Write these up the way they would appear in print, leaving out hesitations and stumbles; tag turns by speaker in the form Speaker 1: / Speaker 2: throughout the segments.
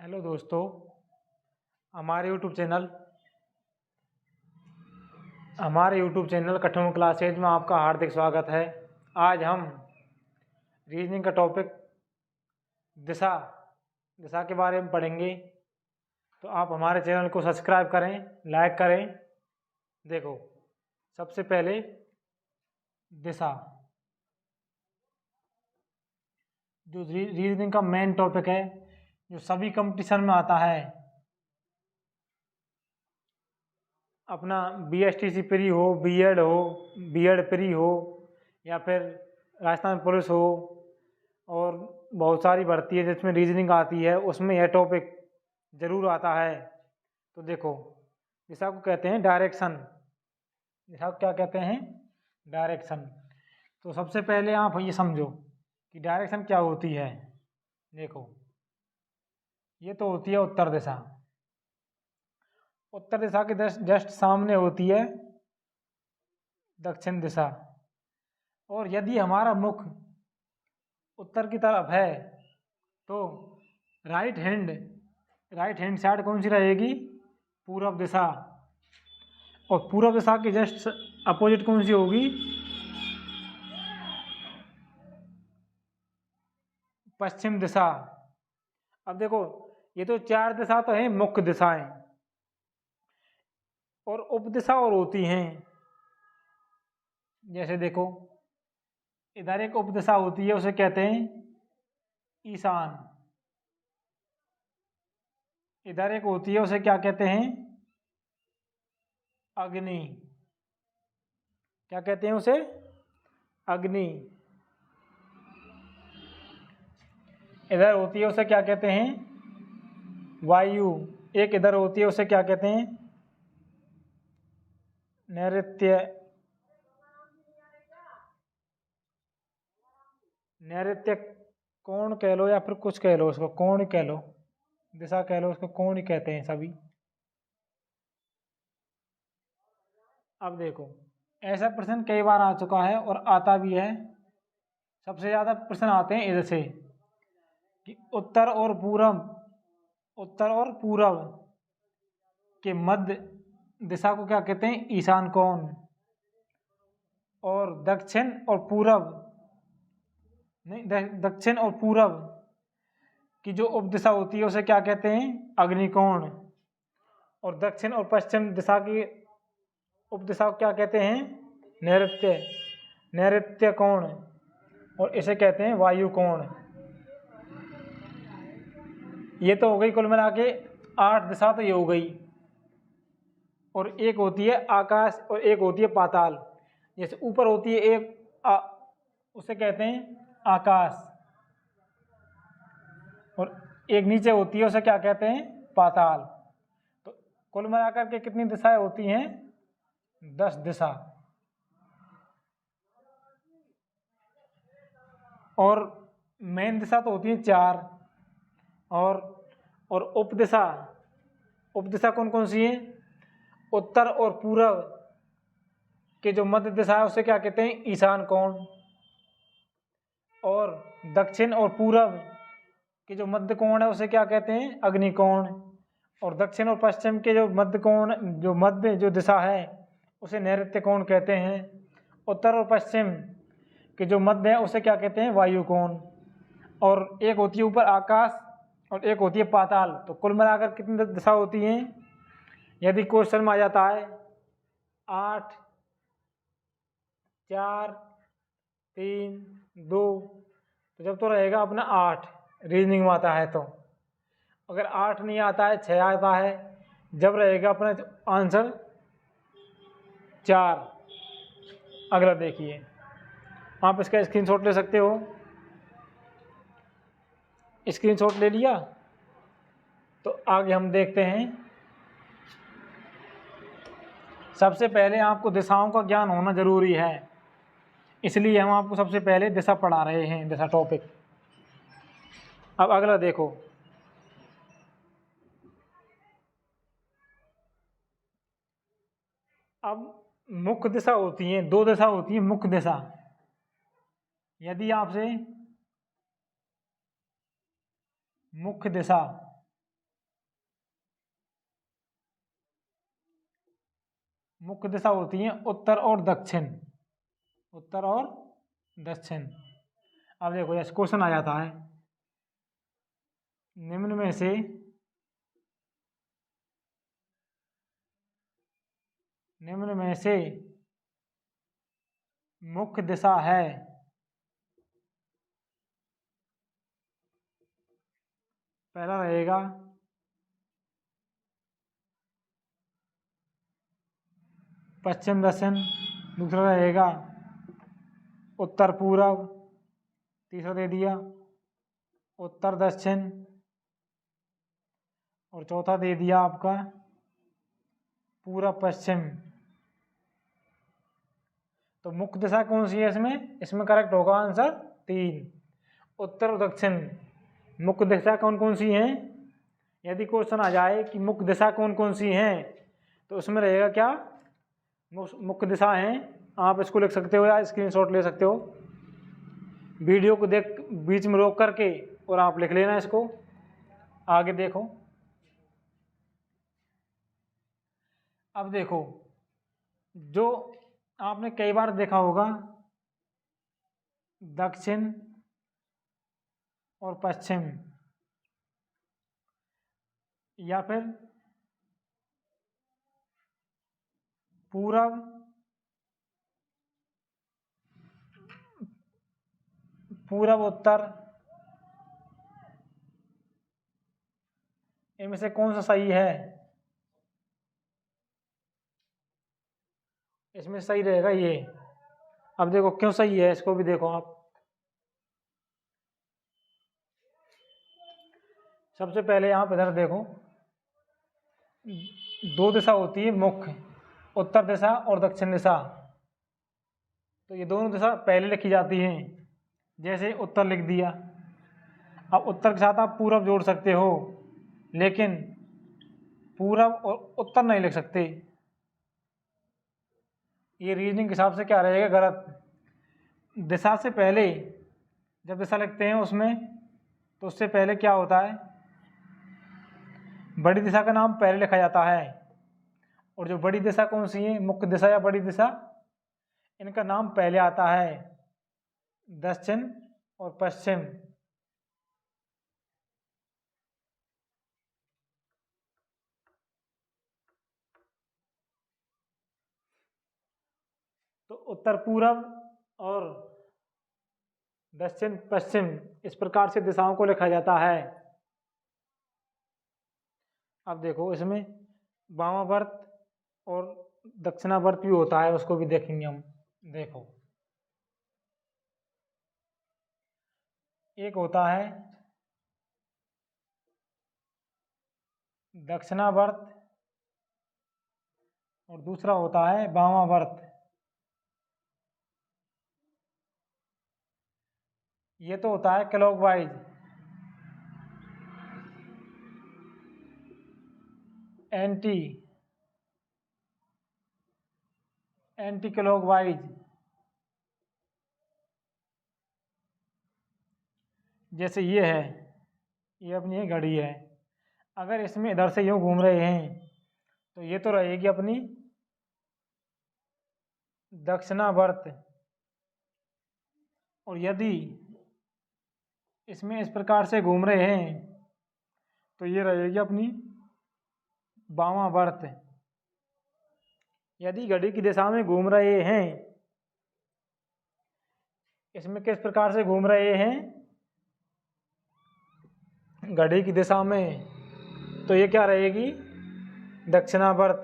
Speaker 1: Hello दोस्तों, हमारे YouTube channel कठिन क्लासेज में आपका हार्दिक स्वागत है। आज हम रीजनिंग का टॉपिक दिशा के बारे में पढ़ेंगे। तो आप हमारे चैनल को सब्सक्राइब करें, लाइक करें। देखो, सबसे पहले दिशा, जो रीजनिंग का मेन टॉपिक है, जो सभी कंपटीशन में आता है। अपना BSTC प्री हो, बीएड हो, बीएड प्री हो, या फिर राजस्थान पुलिस हो, और बहुत सारी भर्ती है जिसमें रीजनिंग आती है, उसमें यह टॉपिक ज़रूर आता है। तो देखो, दिशा को कहते हैं डायरेक्शन। दिशा को क्या कहते हैं? डायरेक्शन। तो सबसे पहले आप ये समझो कि डायरेक्शन क्या होती है। देखो, ये तो होती है उत्तर दिशा। उत्तर दिशा के जस्ट सामने होती है दक्षिण दिशा। और यदि हमारा मुख उत्तर की तरफ है तो राइट हैंड साइड कौन सी रहेगी? पूर्व दिशा। और पूर्व दिशा की जस्ट अपोजिट कौन सी होगी? पश्चिम दिशा। अब देखो, ये तो चार दिशा तो है मुख्य दिशाएं, और उपदिशा और होती हैं। जैसे देखो, इधर एक उपदिशा होती है, उसे कहते हैं ईशान। इधर एक होती है, उसे क्या कहते हैं? अग्नि। क्या कहते हैं उसे? अग्नि। इधर होती है, उसे क्या कहते हैं? वायु। एक इधर होती है, उसे क्या कहते हैं? नैऋत्य। नैऋत्य कोण कह लो या फिर कुछ कह लो, उसको कोण ही कह लो, दिशा कह लो, उसको कोण ही कहते हैं सभी। अब देखो, ऐसा प्रश्न कई बार आ चुका है और आता भी है। सबसे ज़्यादा प्रश्न आते हैं इधर से कि उत्तर और पूरब के मध्य दिशा को क्या कहते हैं? ईशान कोण। और दक्षिण और पूरब की जो उपदिशा होती है, उसे क्या कहते हैं? अग्निकोण। और दक्षिण और पश्चिम दिशा की उपदिशा को क्या कहते हैं? नैऋत्य कोण। और इसे कहते हैं वायु कोण। ये तो हो गई कुल मिला के 8 दिशा, तो ये हो गई। और एक होती है आकाश और एक होती है पाताल। जैसे ऊपर होती है उसे कहते हैं आकाश, और एक नीचे होती है, उसे क्या कहते हैं? पाताल। तो कुल मिलाकर के कितनी दिशाएं होती हैं? 10 दिशा। और मेन दिशा तो होती है 4। और उपदिशा कौन कौन सी है? उत्तर और पूरब के जो मध्य दिशा है, उसे क्या कहते हैं? ईशान कोण। और दक्षिण और पूरब के जो मध्य कोण है, उसे क्या कहते हैं? अग्निकोण। और दक्षिण और पश्चिम के जो मध्य दिशा है, उसे नैऋत्य कोण कहते हैं। उत्तर और पश्चिम के जो मध्य है, उसे क्या कहते हैं? वायु कोण। और एक होती है ऊपर आकाश और एक होती है पाताल। तो कुल मिलाकर कितनी दिशा होती हैं? यदि क्वेश्चन में आ जाता है 8, 4, 3, 2, तो जब तो रहेगा अपना 8 रीजनिंग में आता है। तो अगर 8 नहीं आता है, 6 आता है, जब रहेगा अपना आंसर 4। अगला देखिए, आप इसका स्क्रीनशॉट ले सकते हो। स्क्रीनशॉट ले लिया तो आगे हम देखते हैं। सबसे पहले आपको दिशाओं का ज्ञान होना जरूरी है, इसलिए हम आपको सबसे पहले दिशा पढ़ा रहे हैं, दिशा टॉपिक। अब अगला देखो, अब मुख्य दिशा होती है, 2 दिशा होती है मुख्य दिशा। यदि आपसे मुख्य दिशा मुख्य दिशा होती है उत्तर और दक्षिण, उत्तर और दक्षिण। अब देखो यह क्वेश्चन आ जाता है, निम्न में से मुख्य दिशा है, पहला रहेगा पश्चिम दक्षिण, दूसरा रहेगा उत्तर पूर्व, तीसरा दे दिया उत्तर दक्षिण, और चौथा दे दिया आपका पूरब पश्चिम। तो मुख्य दिशा कौन सी है इसमें करेक्ट होगा आंसर 3, उत्तर और दक्षिण। मुख्य दिशा कौन कौन सी हैं? यदि क्वेश्चन आ जाए कि मुख्य दिशा कौन कौन सी हैं, तो उसमें रहेगा क्या, मुख्य दिशा हैं, आप इसको लिख सकते हो या स्क्रीनशॉट ले सकते हो, वीडियो को देख बीच में रोक करके और आप लिख लेना इसको, आगे देखो। अब देखो, जो आपने कई बार देखा होगा दक्षिण और पश्चिम, या फिर पूरब उत्तर, इनमें से कौन सा सही है? इसमें सही रहेगा ये। अब देखो क्यों सही है, इसको भी देखो आप। सबसे पहले यहाँ पे इधर देखो, दो दिशा होती है मुख्य, उत्तर दिशा और दक्षिण दिशा। तो ये दोनों दिशा पहले लिखी जाती हैं, जैसे उत्तर लिख दिया। अब उत्तर के साथ आप पूरब जोड़ सकते हो, लेकिन पूरब और उत्तर नहीं लिख सकते। ये रीजनिंग के हिसाब से क्या रहेगा, गलत। दिशा से पहले जब दिशा लिखते हैं उसमें, तो उससे पहले क्या होता है, बड़ी दिशा का नाम पहले लिखा जाता है। और जो बड़ी दिशा कौन सी है, मुख्य दिशा या बड़ी दिशा, इनका नाम पहले आता है, दक्षिण और पश्चिम। तो उत्तर पूरब और दक्षिण पश्चिम, इस प्रकार से दिशाओं को लिखा जाता है। अब देखो इसमें वामावर्त और दक्षिणावर्त भी होता है, उसको भी देखेंगे हम। देखो एक होता है दक्षिणावर्त और दूसरा होता है वामावर्त। ये तो होता है क्लॉकवाइज, एंटी क्लॉकवाइज। जैसे ये है, ये अपनी घड़ी है, अगर इसमें इधर से यूँ घूम रहे हैं तो ये तो रहेगी अपनी दक्षिणावर्त। और यदि इसमें इस प्रकार से घूम रहे हैं तो ये रहेगी अपनी वामावर्त। यदि घड़ी की दिशा में घूम रहे हैं, इसमें किस प्रकार से घूम रहे हैं, घड़ी की दिशा में, तो ये क्या रहेगी, दक्षिणावर्त।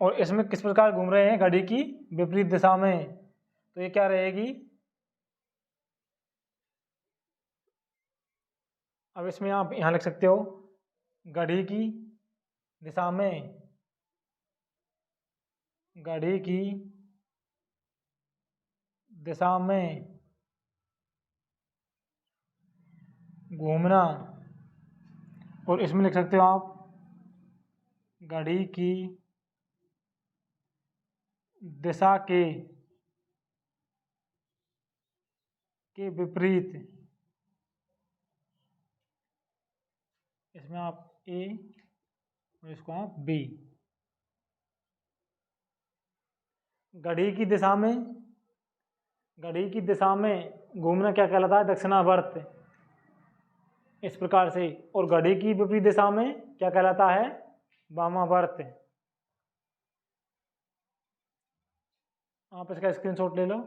Speaker 1: और इसमें किस प्रकार घूम रहे हैं, घड़ी की विपरीत दिशा में, तो ये क्या रहेगी। अब इसमें आप यहाँ लिख सकते हो, घड़ी की दिशा में, घड़ी की दिशा में घूमना। और इसमें लिख सकते हो आप, घड़ी की दिशा के विपरीत। इसमें आप ए और इसको आप बी। घड़ी की दिशा में, घड़ी की दिशा में घूमना क्या कहलाता है? दक्षिणावर्त। इस प्रकार से। और घड़ी की विपरीत दिशा में क्या कहलाता है? वामावर्त। आप इसका स्क्रीनशॉट ले लो।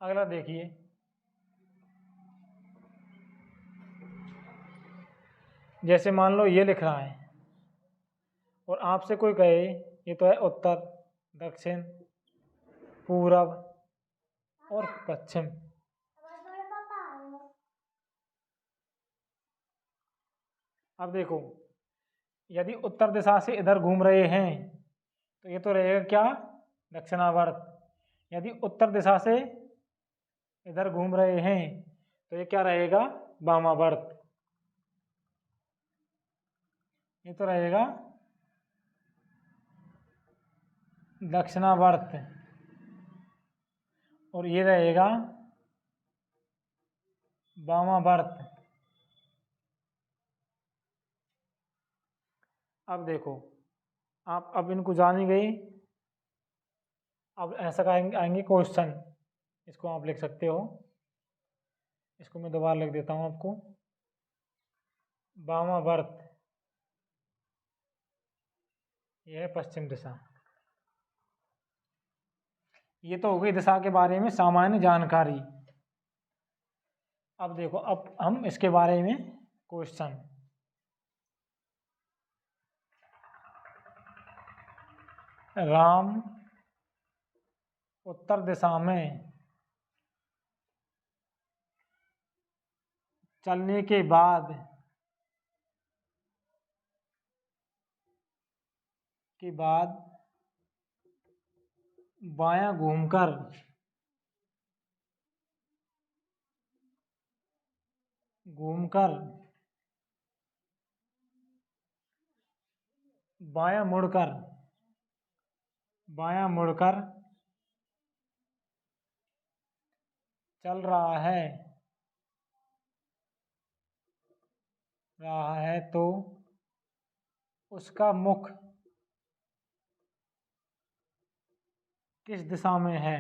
Speaker 1: अगला देखिए, जैसे मान लो ये लिख रहा है और आपसे कोई कहे ये तो है उत्तर, दक्षिण, पूरब और पश्चिम। अब देखो, यदि उत्तर दिशा से इधर घूम रहे हैं तो ये तो रहेगा क्या? दक्षिणावर्त। यदि उत्तर दिशा से इधर घूम रहे हैं तो ये क्या रहेगा? वामावर्त। ये तो रहेगा दक्षिणावर्त और ये रहेगा वामावर्त। अब देखो, आप अब इनको जान ही गए। अब ऐसा आएंगे क्वेश्चन, इसको आप लिख सकते हो। इसको मैं दोबारा लिख देता हूँ आपको। वामावर्त, यह है पश्चिम दिशा। ये तो हो गई दिशा के बारे में सामान्य जानकारी। अब देखो, अब हम इसके बारे में क्वेश्चन। राम उत्तर दिशा में चलने के बाद बायां घूमकर बायां मुड़कर चल रहा है तो उसका मुख किस दिशा में है?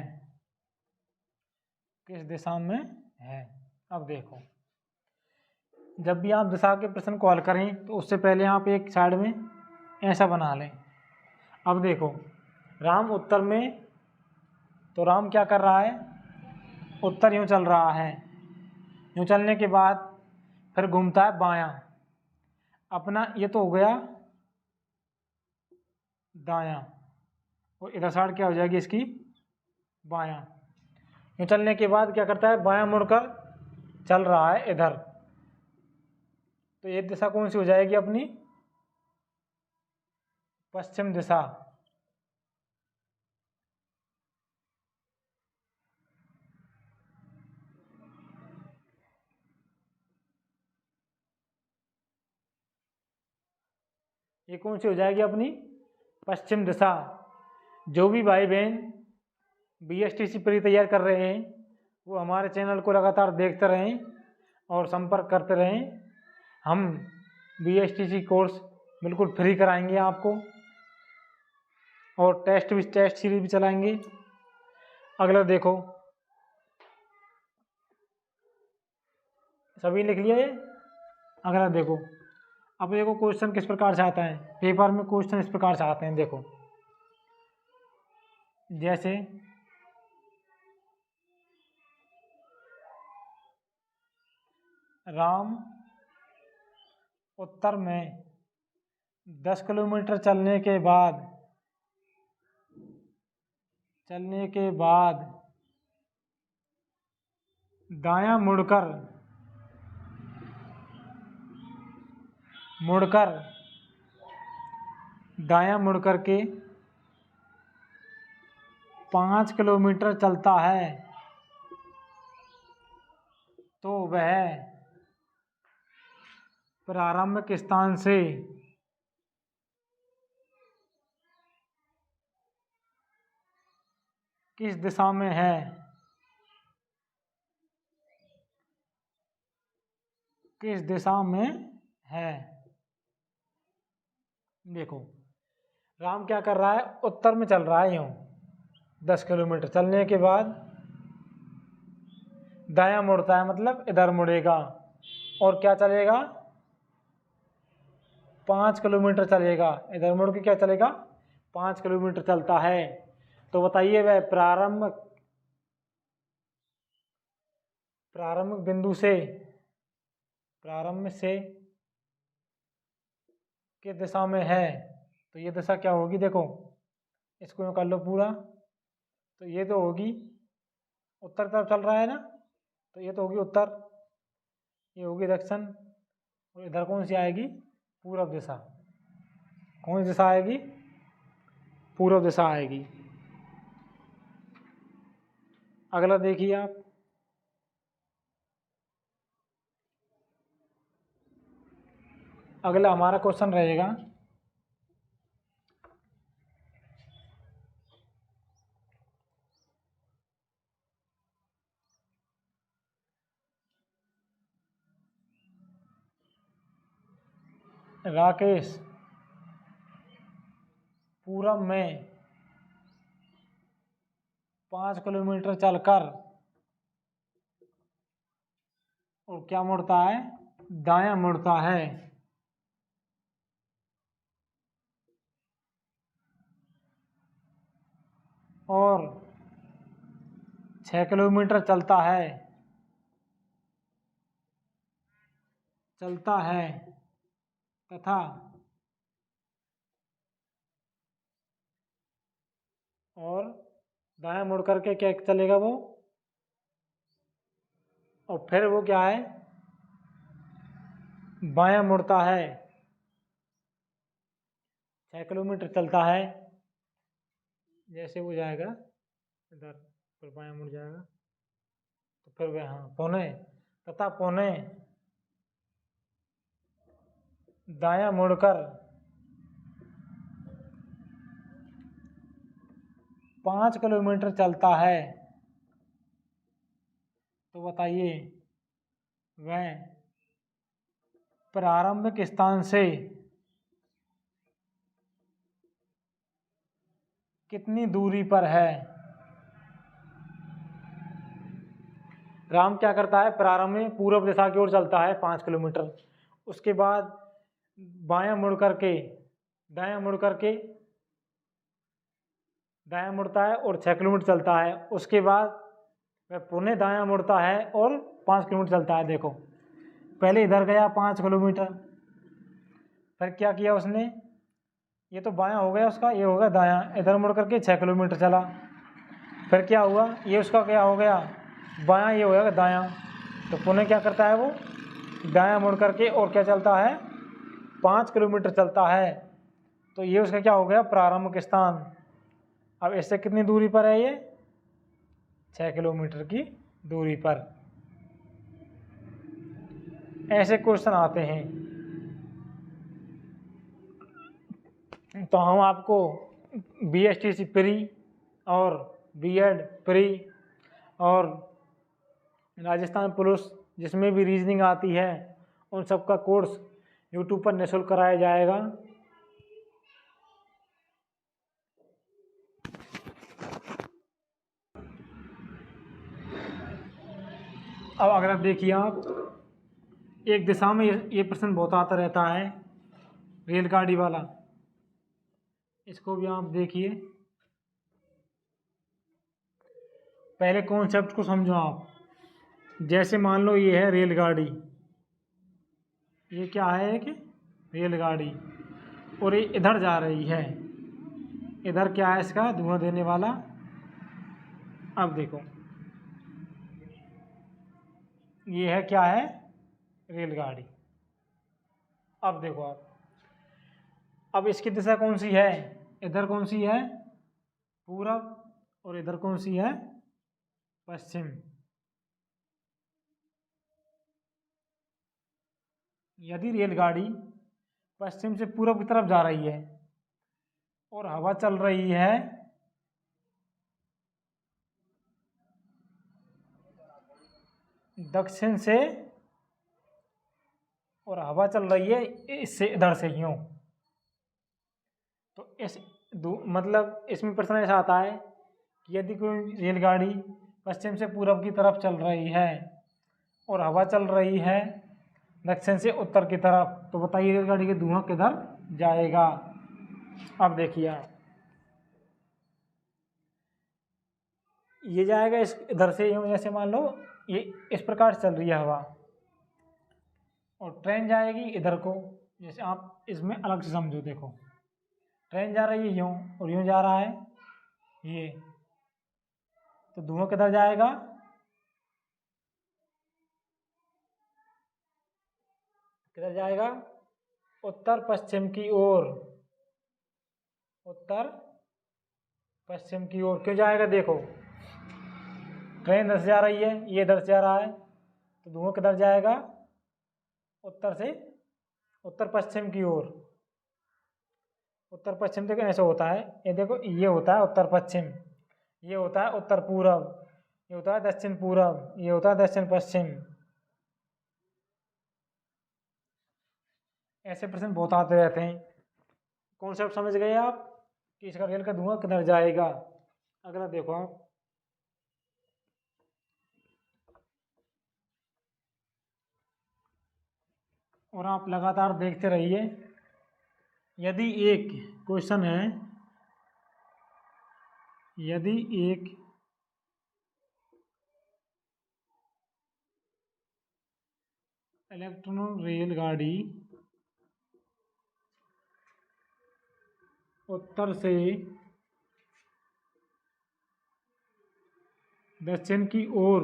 Speaker 1: किस दिशा में है? अब देखो, जब भी आप दिशा के प्रश्न को हल करें तो उससे पहले आप एक साइड में ऐसा बना लें। अब देखो, राम उत्तर में, तो राम क्या कर रहा है? उत्तर यूँ चल रहा है। यूँ चलने के बाद फिर घूमता है बायां। अपना ये तो हो गया दायां और इधर साइड क्या हो जाएगी इसकी? बायां। यूँ चलने के बाद क्या करता है? बायां मुड़कर चल रहा है इधर। तो ये दिशा कौन सी हो जाएगी अपनी? पश्चिम दिशा। ये कौन सी हो जाएगी अपनी? पश्चिम दिशा। जो भी भाई बहन BSTC प्री तैयार कर रहे हैं वो हमारे चैनल को लगातार देखते रहें और संपर्क करते रहें। हम BSTC कोर्स बिल्कुल फ्री कराएंगे आपको और टेस्ट सीरीज भी चलाएंगे। अगला देखो, सभी लिख लिए? अगला देखो, अब देखो क्वेश्चन किस प्रकार से आता है। पेपर में क्वेश्चन इस प्रकार से आते हैं। देखो, जैसे राम उत्तर में 10 किलोमीटर चलने के बाद दायां मुड़कर दायां मुड़कर के 5 किलोमीटर चलता है तो वह प्रारंभिक स्थान से किस दिशा में है? किस दिशा में है? देखो, राम क्या कर रहा है? उत्तर में चल रहा है यूं। 10 किलोमीटर चलने के बाद दायां मुड़ता है, मतलब इधर मुड़ेगा और क्या चलेगा, 5 किलोमीटर चलेगा। इधर मुड़ के क्या चलेगा, 5 किलोमीटर चलता है। तो बताइए वह प्रारंभिक बिंदु से किस दिशा में है। तो ये दिशा क्या होगी, देखो इसको यूँ कर लो पूरा, तो ये तो होगी उत्तर तरफ चल रहा है ना, तो ये तो होगी उत्तर, ये होगी दक्षिण, और इधर कौन सी आएगी, पूर्व दिशा। कौन सी दिशा आएगी, पूर्व दिशा आएगी। अगला देखिए आप, अगला हमारा क्वेश्चन रहेगा राकेश पूरब में 5 किलोमीटर चलकर और क्या मुड़ता है, दायां मुड़ता है। और 6 किलोमीटर चलता है तथा और दायां मुड़ करके क्या चलेगा वो, और फिर वो क्या है, बायां मुड़ता है। 6 किलोमीटर चलता है, जैसे वो जाएगा इधर, फिर बायां मुड़ जाएगा, तो फिर वह पौने दायां मुड़कर 5 किलोमीटर चलता है। तो बताइए वह प्रारंभिक स्थान से कितनी दूरी पर है। राम क्या करता है, प्रारंभ में पूर्व दिशा की ओर चलता है 5 किलोमीटर, उसके बाद दायां मुड़ता है और 6 किलोमीटर चलता है। उसके बाद वह पुनः दायां मुड़ता है और 5 किलोमीटर चलता है। देखो पहले इधर गया 5 किलोमीटर, फिर क्या किया उसने, ये तो बायां हो गया उसका, ये हो गया दायां, इधर मुड़ करके 6 किलोमीटर चला। फिर क्या हुआ, ये उसका क्या हो गया बायां, ये हो गया दायां, तो पुनः क्या करता है वो, दायां मुड़ करके और क्या चलता है, 5 किलोमीटर चलता है। तो ये उसका क्या हो गया, प्रारंभिक स्थान। अब इससे कितनी दूरी पर है ये, 6 किलोमीटर की दूरी पर। ऐसे क्वेश्चन आते हैं। तो हम आपको BSTC प्री और B.Ed प्री और राजस्थान पुलिस जिसमें भी रीजनिंग आती है उन सब का कोर्स YouTube पर निःशुल्क कराया जाएगा। अब अगर आप देखिए, आप एक दिशा में ये प्रश्न बहुत आता रहता है, रेलगाड़ी वाला, इसको भी आप देखिए। पहले कॉन्सेप्ट को समझो आप। जैसे मान लो ये है रेलगाड़ी, ये क्या है, एक रेलगाड़ी, और ये इधर जा रही है, इधर क्या है इसका धुआं देने वाला। अब देखो ये है, क्या है, रेलगाड़ी। अब देखो आप, अब इसकी दिशा कौन सी है, इधर कौन सी है, पूरब, और इधर कौन सी है, पश्चिम। यदि रेलगाड़ी पश्चिम से पूरब की तरफ जा रही है और हवा चल रही है दक्षिण से, और हवा चल रही है इससे इधर से यूं, तो मतलब इसमें प्रश्न ऐसा आता है कि यदि कोई रेलगाड़ी पश्चिम से पूरब की तरफ चल रही है और हवा चल रही है दक्षिण से उत्तर की तरफ, तो बताइए रेलगाड़ी का धुआं किधर जाएगा। अब देखिए आप, ये जाएगा इस इधर से, यूँ जैसे मान लो ये इस प्रकार से चल रही है हवा, और ट्रेन जाएगी इधर को, जैसे आप इसमें अलग से समझो। देखो ट्रेन जा रही है यूँ और यूँ जा रहा है ये, तो धुआं किधर जाएगा, किधर जाएगा, उत्तर पश्चिम की ओर, उत्तर पश्चिम की ओर। क्यों जाएगा, देखो ट्रेन इधर से जा रही है, ये इधर से जा रहा है, तो धुआं किधर जाएगा, उत्तर से उत्तर पश्चिम की ओर। उत्तर पश्चिम देखो ऐसे होता है, ये देखो ये होता है उत्तर पश्चिम, ये होता है उत्तर पूरब, ये होता है दक्षिण पूरब, ये होता है दक्षिण पश्चिम। ऐसे प्रश्न बहुत आते रहते हैं। कॉन्सेप्ट समझ गए आप कि इसका रेल का धुआं किधर जाएगा। अगला देखो आप, और आप लगातार देखते रहिए। यदि एक क्वेश्चन है, यदि एक इलेक्ट्रॉन रेलगाड़ी उत्तर से दक्षिण की ओर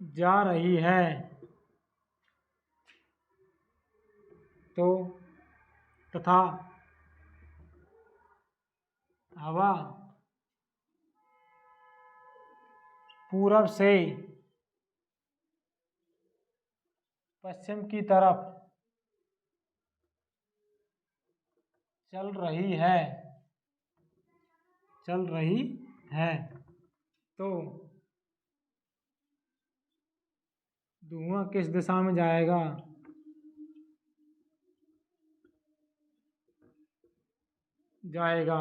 Speaker 1: जा रही है, तो तथा हवा पूरब से पश्चिम की तरफ चल रही है, चल रही है, तो धुआं किस दिशा में जाएगा। जाएगा,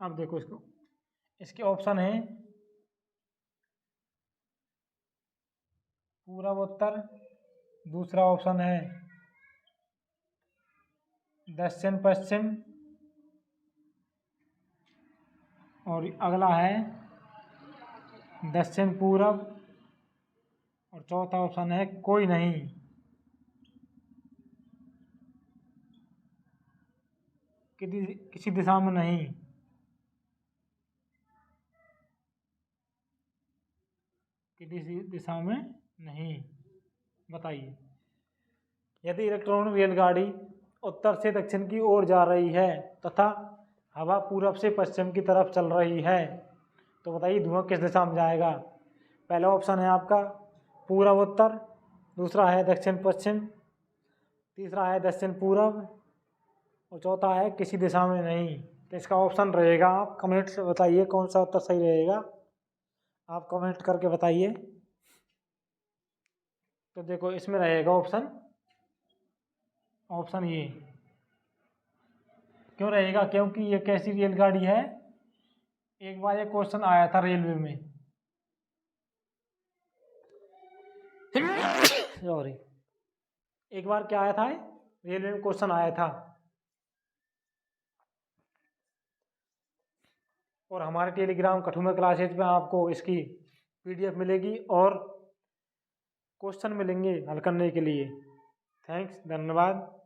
Speaker 1: अब देखो इसको, इसके ऑप्शन है पूरब उत्तर, दूसरा ऑप्शन है दक्षिण पश्चिम, और अगला है दक्षिण पूरब, और चौथा ऑप्शन है कोई नहीं। किसी दिशा में नहीं, किसी दिशा में नहीं। बताइए, यदि इलेक्ट्रॉन रेलगाड़ी उत्तर से दक्षिण की ओर जा रही है तथा हवा पूरब से पश्चिम की तरफ चल रही है, तो बताइए धुआं किस दिशा में जाएगा। पहला ऑप्शन है आपका पूरब उत्तर, दूसरा है दक्षिण पश्चिम, तीसरा है दक्षिण पूरब, और चौथा है किसी दिशा में नहीं। तो इसका ऑप्शन रहेगा, आप कमेंट से बताइए कौन सा उत्तर सही रहेगा, आप कमेंट करके बताइए। तो देखो इसमें रहेगा ऑप्शन, ऑप्शन ये। क्यों रहेगा, क्योंकि ये कैसी रेलगाड़ी है, एक बार ये क्वेश्चन आया था रेलवे में, सॉरी, एक बार क्या आया था, रेलवे में क्वेश्चन आया था, और हमारे टेलीग्राम कठुआ क्लासेज में आपको इसकी PDF मिलेगी और क्वेश्चन मिलेंगे हल करने के लिए। थैंक्स, धन्यवाद।